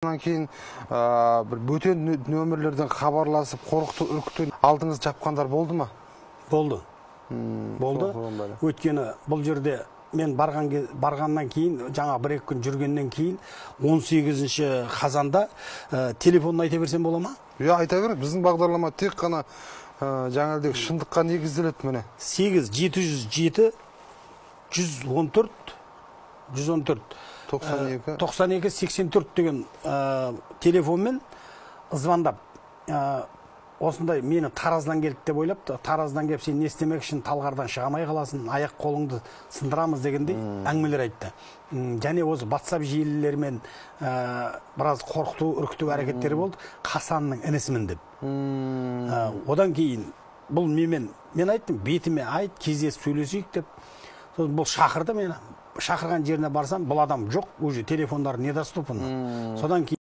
Ondan кейін bir бөтен нөмірлерден хабарласып, қорқыту, үркіту алдыңыз жапқандар болды ма? Болды. Болды. Өткені бұл жерде мен барғаннан кейін, жаңа 1-2 күн жүргеннен кейін 18 қазанда телефонын айта берсем бола ма? Айта бер. Біздің бағдарлама тек қана жаңағыдай шындыққа негізделеді міне. 8 707 114 92 84 деген телефонмен звондап, осындай мені Тараздан келіп деп ойлапты. Тараздан келіп, сен не істемекшін, Талғардан шығамай қаласың, аяқ қолыңды сындырамыз дегендей әңгімелер айтты. Және осы WhatsApp желілерімен біраз қорқыту, үркіту әрекеттері болды. Қасанның інісімін деп. Одан кейін бұл мен айттым, бетіме айт, кездесіп сөйлесейік деп. Бұл шақырды мені. Шақырған жеріне барсам, бұл адам жоқ, уже телефондары недоступны. Содан кейін